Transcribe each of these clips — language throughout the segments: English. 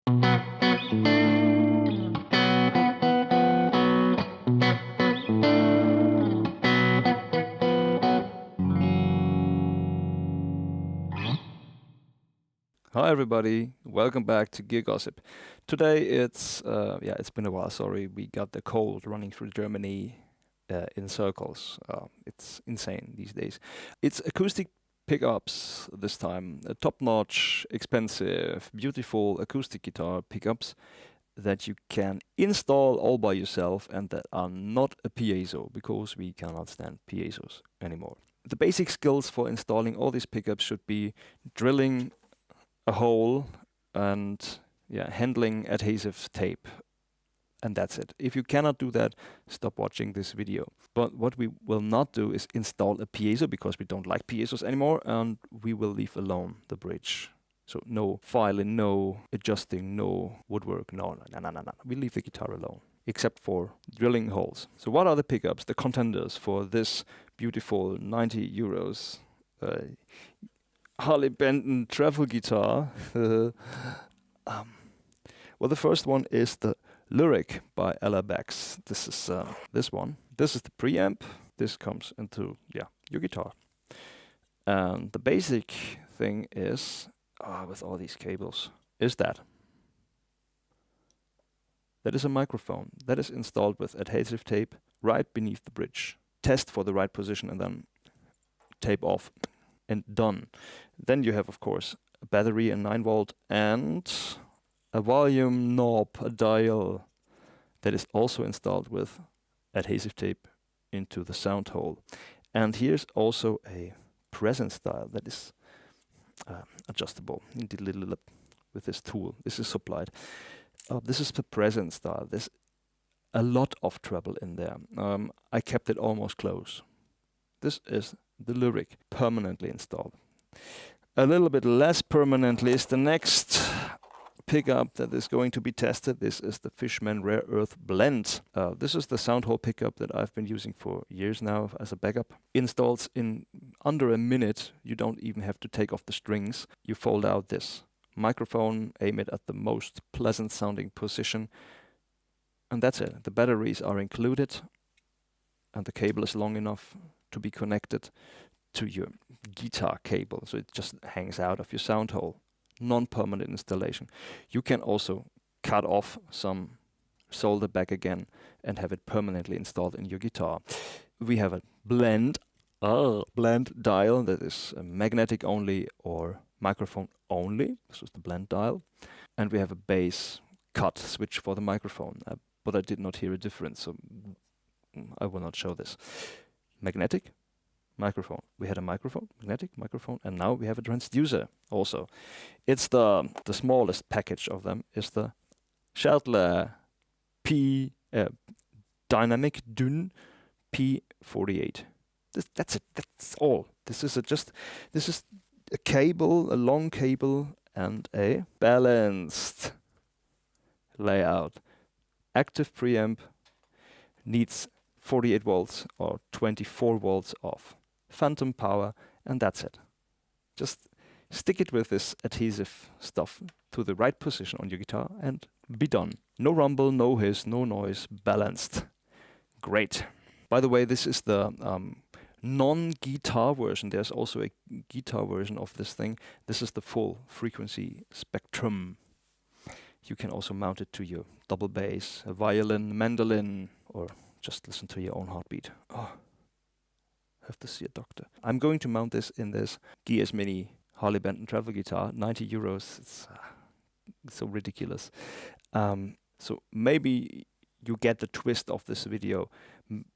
Hi everybody, welcome back to GearGossip. Today it's been a while. Sorry, we got the cold running through Germany in circles. It's insane these days. It's acoustic pickups this time, top-notch, expensive, beautiful acoustic guitar pickups that you can install all by yourself and that are not a piezo, because we cannot stand piezos anymore. The basic skills for installing all these pickups should be drilling a hole and handling adhesive tape, and that's it. If you cannot do that, stop watching this video. But what we will not do is install a piezo, because we don't like piezos anymore, and we will leave alone the bridge. So no filing, no adjusting, no woodwork, no. We leave the guitar alone, except for drilling holes. So what are the pickups, the contenders for this beautiful 90 euros Harley Benton travel guitar? Well, the first one is the Lyric by Ella Bex. This is this one. This is the preamp. This comes into your guitar. And the basic thing is, with all these cables, is that is a microphone that is installed with adhesive tape right beneath the bridge. Test for the right position and then tape off. And done. Then you have, of course, a battery, a 9-volt, and a volume knob, a dial that is also installed with adhesive tape into the sound hole. And here's also a presence dial that is adjustable with this tool. This is supplied. This is the presence dial. There's a lot of treble in there. I kept it almost close. This is the Lyric, permanently installed. A little bit less permanently is the next pickup that is going to be tested. This is the Fishman Rare Earth Blend. This is the sound hole pickup that I've been using for years now as a backup. Installs in under a minute. You don't even have to take off the strings. You fold out this microphone, aim it at the most pleasant sounding position, and that's it. The batteries are included, and the cable is long enough to be connected to your guitar cable, so it just hangs out of your sound hole. Non-permanent installation. You can also cut off some, solder back again, and have it permanently installed in your guitar. We have a blend dial that is magnetic only or microphone only. This is the blend dial. And we have a bass cut switch for the microphone, but I did not hear a difference, so I will not show this. Magnetic, microphone. We had a microphone, magnetic, microphone, and now we have a transducer also. It's the smallest package of them is the Schertler Dynamic DYN P48. That's it. That's all. This is a cable, a long cable, and a balanced layout. Active preamp needs 48 volts or 24 volts of phantom power, and that's it. Just stick it with this adhesive stuff to the right position on your guitar and be done. No rumble, no hiss, no noise, balanced. Great. By the way, this is the non-guitar version. There's also a guitar version of this thing. This is the full frequency spectrum. You can also mount it to your double bass, a violin, mandolin, or just listen to your own heartbeat. Oh, have to see a doctor. I'm going to mount this in this Gears Mini Harley Benton travel guitar, 90 euros. It's so ridiculous. So maybe you get the twist of this video.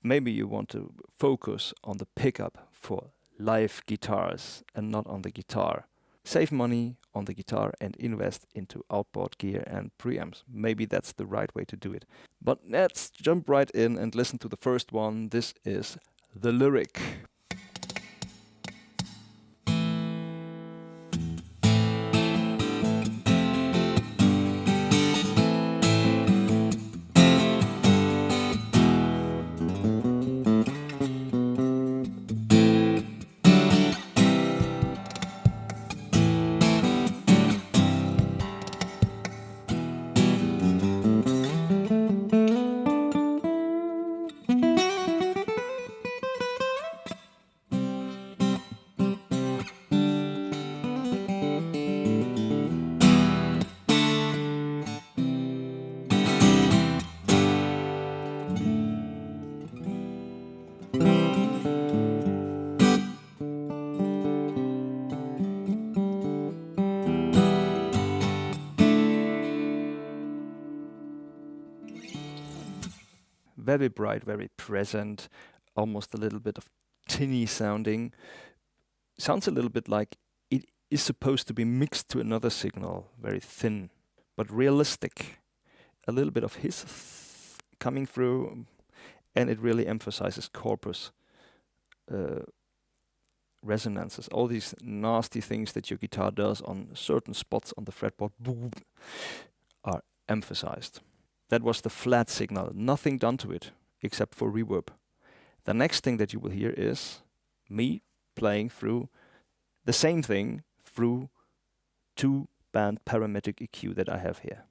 Maybe you want to focus on the pickup for live guitars and not on the guitar. Save money on the guitar and invest into outboard gear and preamps. Maybe that's the right way to do it. But let's jump right in and listen to the first one. This is the Lyric. very bright, very present, almost a little bit of tinny sounding. Sounds a little bit like it is supposed to be mixed to another signal, very thin, but realistic. A little bit of hiss coming through, and it really emphasizes corpus resonances. All these nasty things that your guitar does on certain spots on the fretboard boom, are emphasized. That was the flat signal, nothing done to it except for reverb. The next thing that you will hear is me playing through the same thing through 2-band parametric EQ that I have here.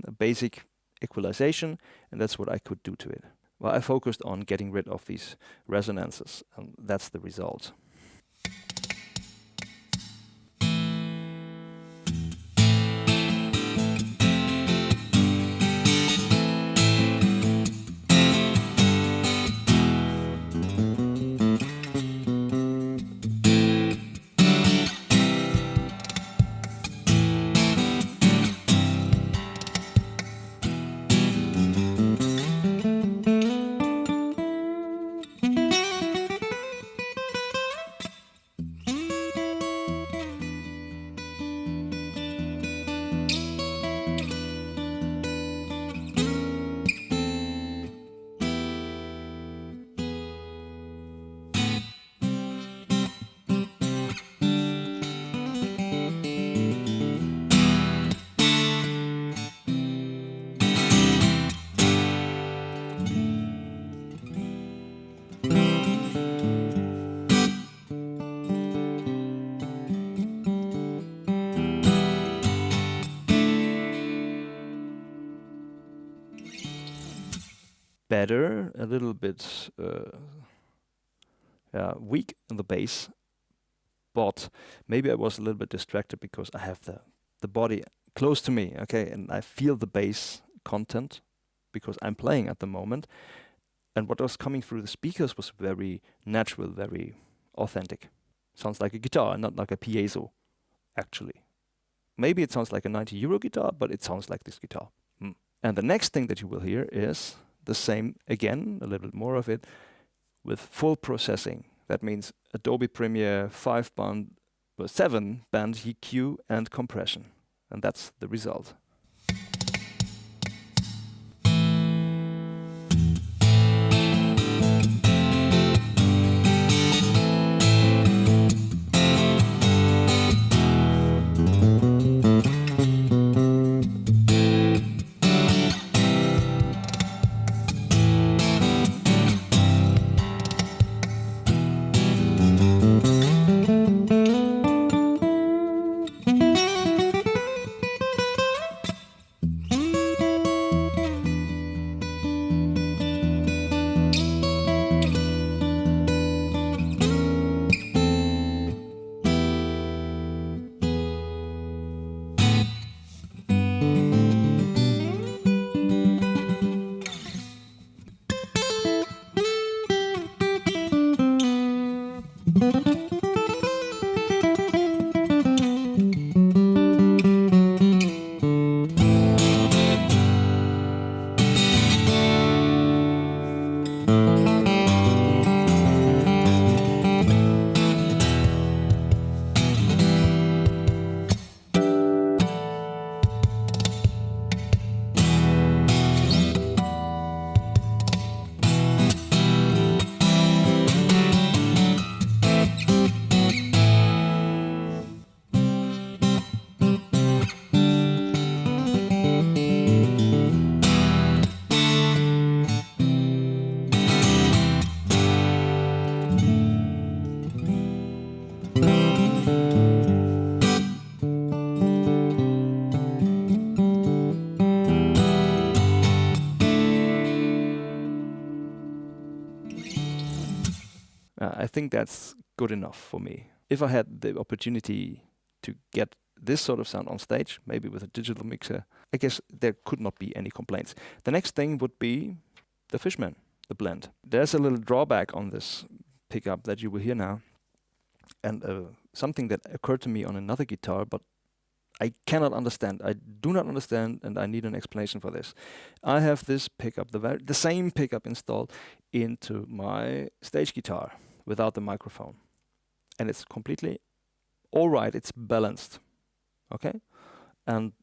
A basic equalization, and that's what I could do to it. Well, I focused on getting rid of these resonances, and that's the result. Better, a little bit weak in the bass, but maybe I was a little bit distracted because I have the body close to me, okay, and I feel the bass content because I'm playing at the moment, and what was coming through the speakers was very natural, very authentic. Sounds like a guitar, not like a piezo, actually. Maybe it sounds like a €90 guitar, but it sounds like this guitar. And the next thing that you will hear is the same again, a little bit more of it, with full processing. That means Adobe Premiere 7-band EQ and compression. And that's the result. I think that's good enough for me. If I had the opportunity to get this sort of sound on stage, maybe with a digital mixer, I guess there could not be any complaints. The next thing would be the Fishman, the blend. There's a little drawback on this pickup that you will hear now, and something that occurred to me on another guitar, but I cannot understand. I do not understand, and I need an explanation for this. I have this pickup, the same pickup installed into my stage guitar without the microphone. And it's completely all right, it's balanced. Okay? And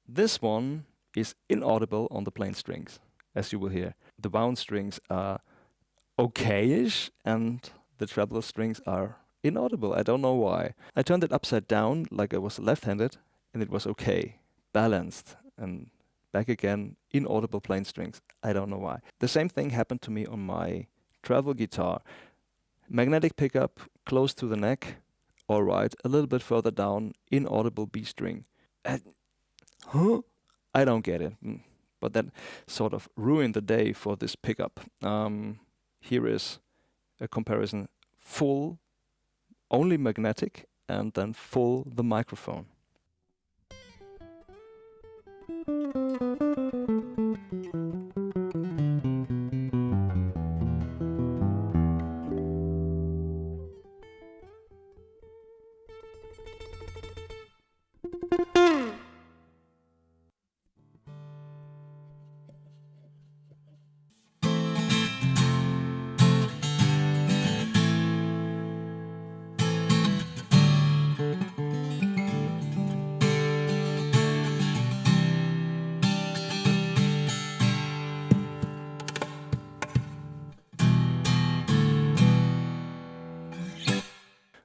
this one is inaudible on the plain strings, as you will hear. The wound strings are okay-ish, and the treble strings are inaudible. I don't know why. I turned it upside down, like I was left-handed, and it was okay, balanced, and back again, inaudible plain strings. I don't know why. The same thing happened to me on my travel guitar. Magnetic pickup, close to the neck, all right. A little bit further down, inaudible B string. Huh? I don't get it. But that sort of ruined the day for this pickup. Here is a comparison. Full, only magnetic, and then full the microphone.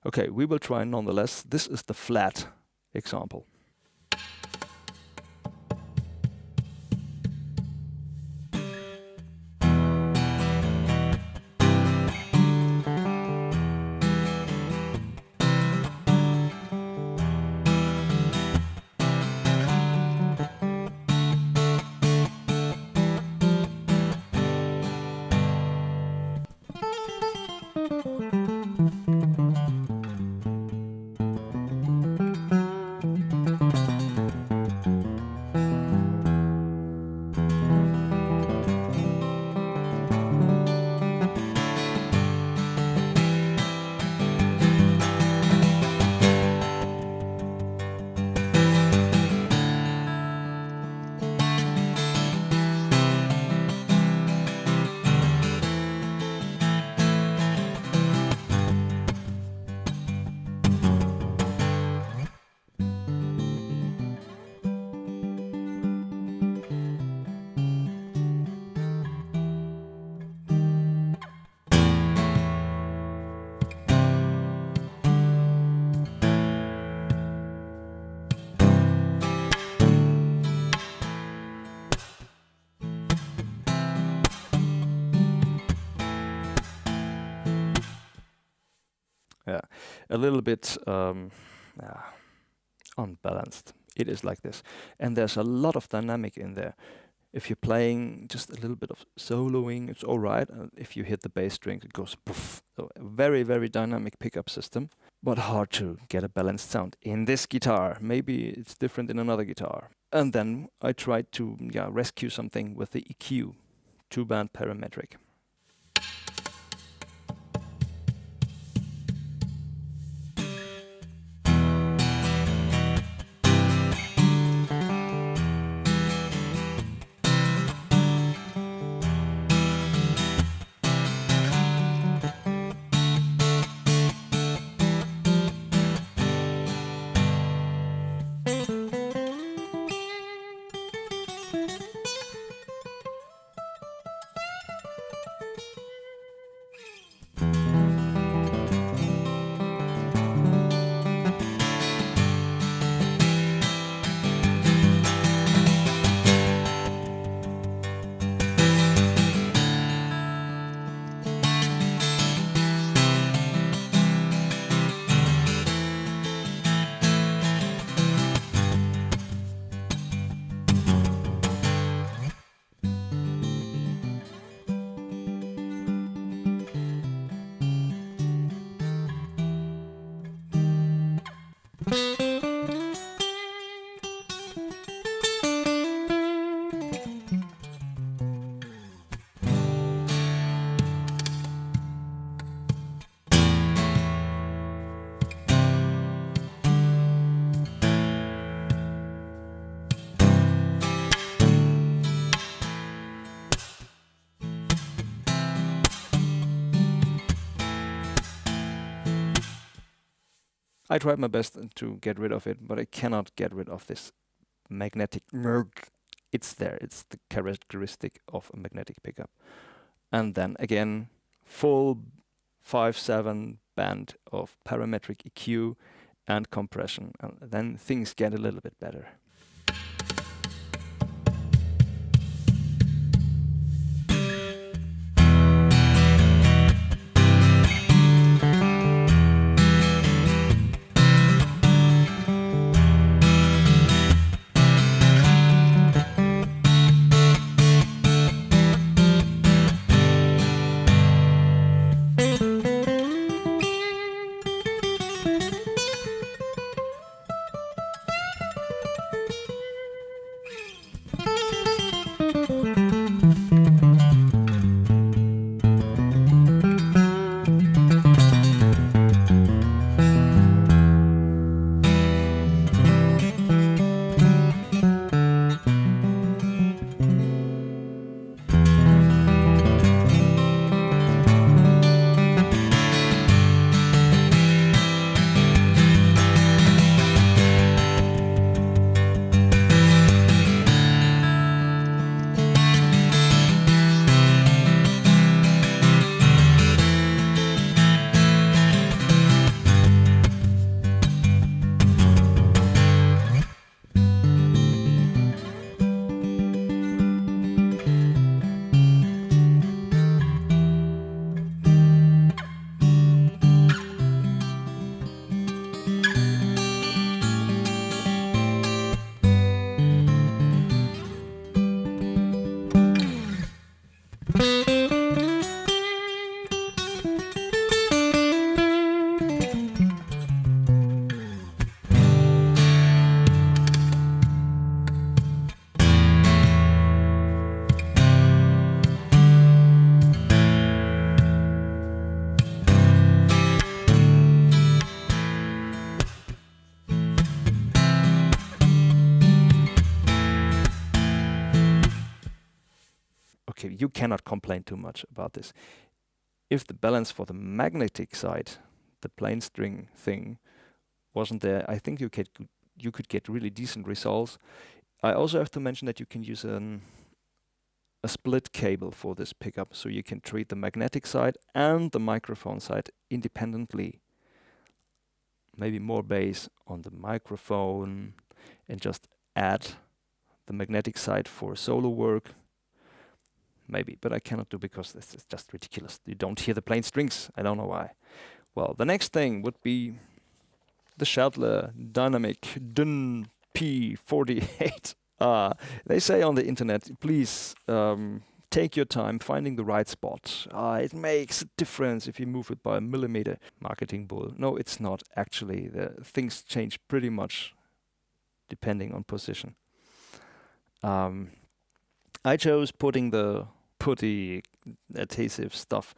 Okay, we will try nonetheless. This is the flat example. Yeah, a little bit unbalanced. It is like this. And there's a lot of dynamic in there. If you're playing just a little bit of soloing, it's all right. If you hit the bass string, it goes poof. So a very, very dynamic pickup system, but hard to get a balanced sound in this guitar. Maybe it's different in another guitar. And then I tried to rescue something with the EQ, 2-band parametric. I tried my best to get rid of it, but I cannot get rid of this magnetic merg. It's there. It's the characteristic of a magnetic pickup. And then again, full 5/7 band of parametric EQ and compression, and then things get a little bit better. Okay, you cannot complain too much about this. If the balance for the magnetic side, the plain string thing, wasn't there, I think you could get really decent results. I also have to mention that you can use a split cable for this pickup, so you can treat the magnetic side and the microphone side independently. Maybe more bass on the microphone and just add the magnetic side for solo work. Maybe, but I cannot do because this is just ridiculous. You don't hear the plain strings. I don't know why. Well, the next thing would be the Sheltler Dynamic DYN P48. They say on the internet, please take your time finding the right spot. It makes a difference if you move it by a millimeter. Marketing bull. No, it's not actually. The things change pretty much depending on position. I chose putting the putty adhesive stuff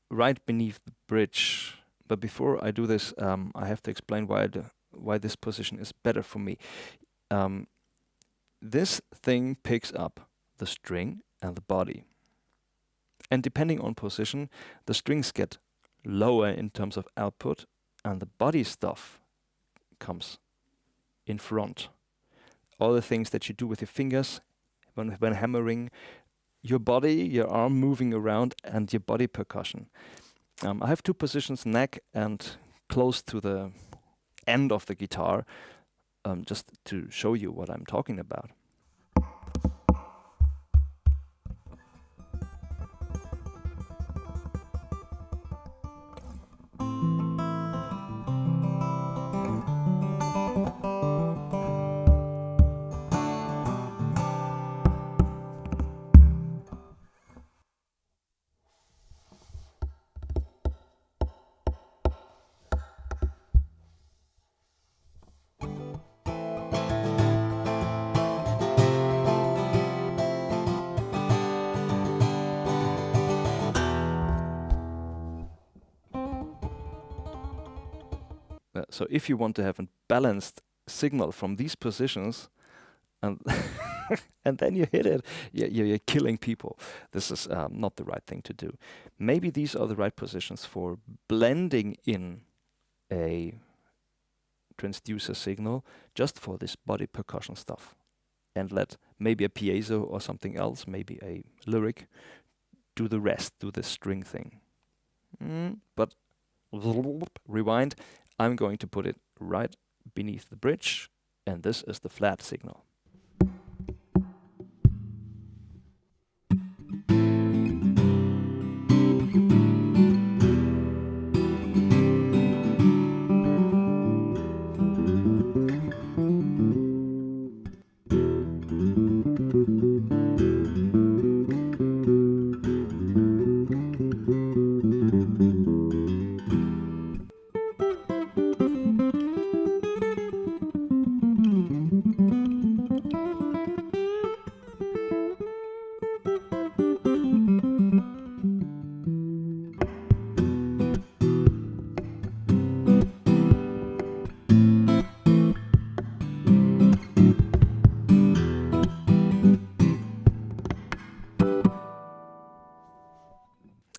right beneath the bridge. But before I do this, I have to explain why this position is better for me. This thing picks up the string and the body. And depending on position, the strings get lower in terms of output and the body stuff comes in front. All the things that you do with your fingers when hammering, your body, your arm moving around, and your body percussion. I have two positions, neck and close to the end of the guitar, just to show you what I'm talking about. So if you want to have a balanced signal from these positions, and and then you hit it, you're killing people. This is not the right thing to do. Maybe these are the right positions for blending in a transducer signal just for this body percussion stuff, and let maybe a piezo or something else, maybe a lyric, do the rest, do the string thing. But rewind, I'm going to put it right beneath the bridge, and this is the flat signal.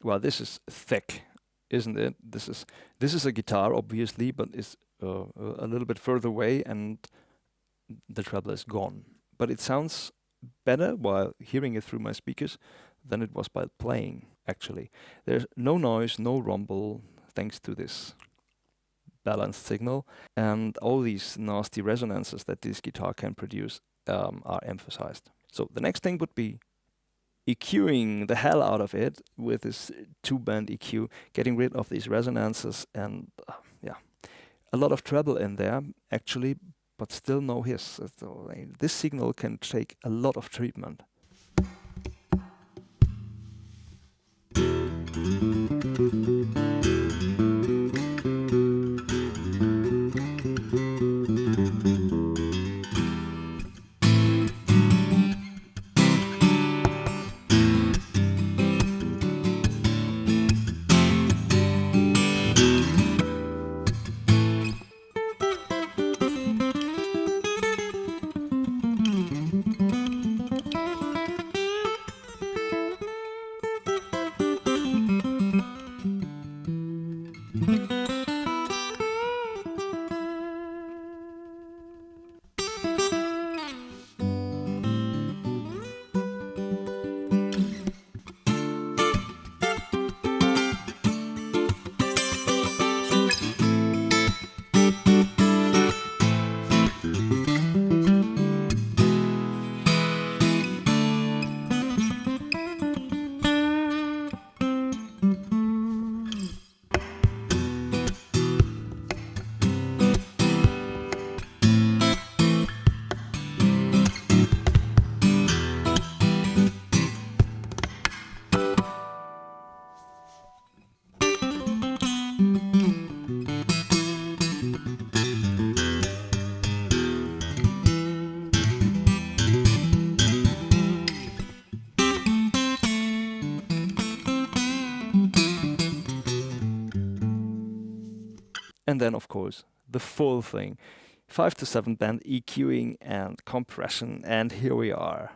Well, this is thick, isn't it? This is a guitar, obviously, but it's a little bit further away, and the treble is gone. But it sounds better while hearing it through my speakers than it was by playing, actually. There's no noise, no rumble, thanks to this balanced signal, and all these nasty resonances that this guitar can produce are emphasized. So the next thing would be EQing the hell out of it with this 2-band EQ, getting rid of these resonances, and yeah, a lot of treble in there actually, but still no hiss. So this signal can take a lot of treatment. And then, of course, the full thing. 5 to 7 band EQing and compression, and here we are.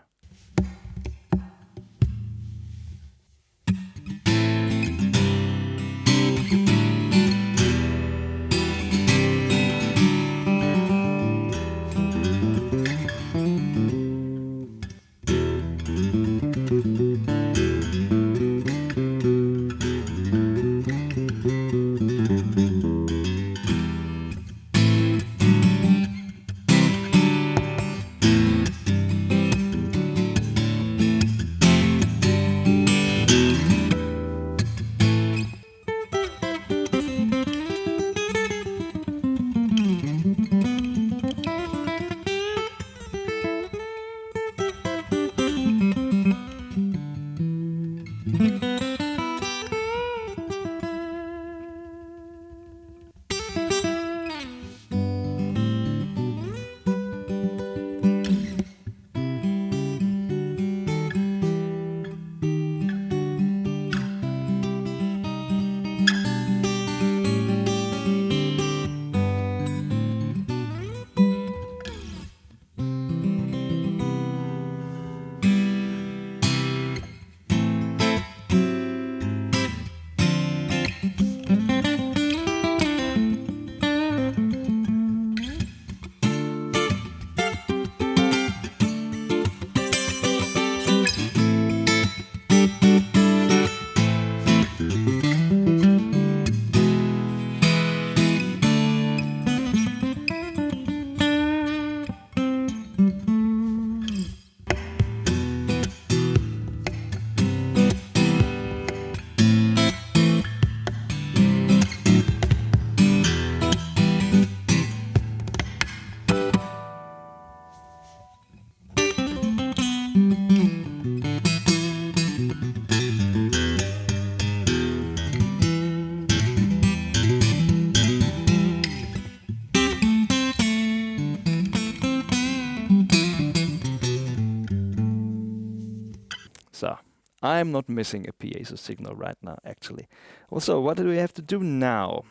So I'm not missing a piezo signal right now, actually. Also, what do we have to do now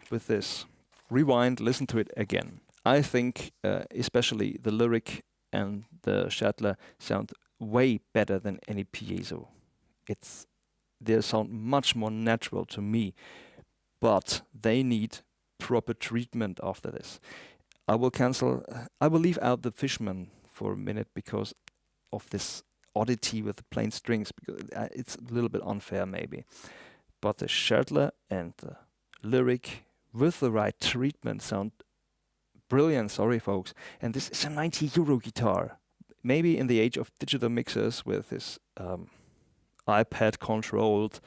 with this? Rewind, listen to it again. I think especially the lyric and the Schertler sound way better than any piezo. They sound much more natural to me, but they need proper treatment after this. I will leave out the Fishman for a minute because of this oddity with the plain strings, because it's a little bit unfair maybe. But the Schertler and the lyric with the right treatment sound brilliant, sorry folks. And this is a €90 guitar. Maybe in the age of digital mixers with this iPad controlled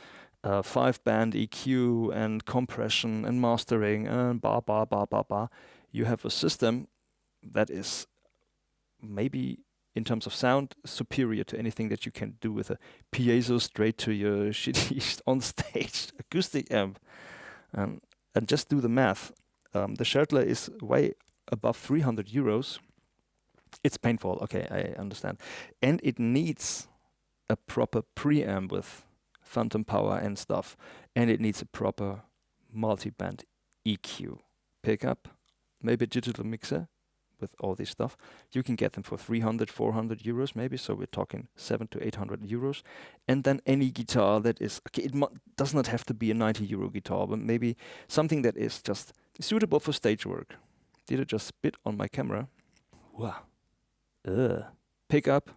5-band EQ and compression and mastering and you have a system that is maybe in terms of sound superior to anything that you can do with a piezo straight to your shitty on stage acoustic amp. And just do the math. The Schertler is way above €300. It's painful, okay, I understand. And it needs a proper preamp with phantom power and stuff. And it needs a proper multi-band EQ. Pickup, maybe a digital mixer with all this stuff. You can get them for €300-400 maybe, so we're talking €700 to €800. And then any guitar that is, okay, it does not have to be a €90 guitar, but maybe something that is just suitable for stage work. Did I just spit on my camera? Wow. Pickup,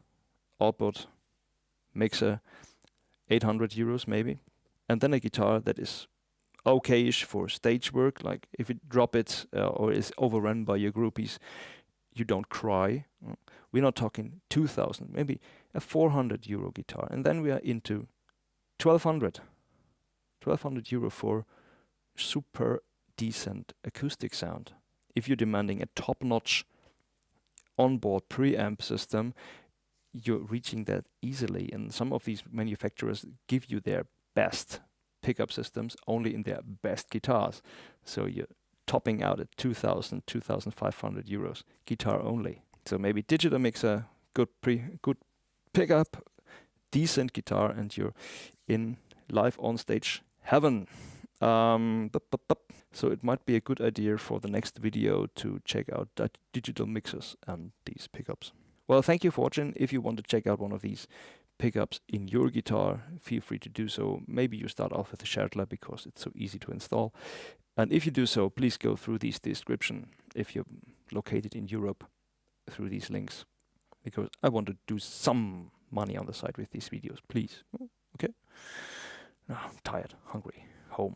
output, mixer, €800 maybe. And then a guitar that is okay-ish for stage work, like if you drop it or is overrun by your groupies, you don't cry. We're not talking 2,000, maybe a €400 guitar. And then we are into 1,200. €1,200 for super decent acoustic sound. If you're demanding a top-notch onboard preamp system, you're reaching that easily. And some of these manufacturers give you their best pickup systems only in their best guitars. So you're topping out at 2,000, €2,500 guitar only. So maybe digital mixer, good pickup, decent guitar, and you're in live on stage heaven. So it might be a good idea for the next video to check out digital mixers and these pickups. Well, thank you for watching. If you want to check out one of these pickups in your guitar, feel free to do so. Maybe you start off with the Schertler because it's so easy to install. And if you do so, please go through this description if you're located in Europe through these links, because I want to do some money on the side with these videos, please. Okay? I'm tired, hungry, home.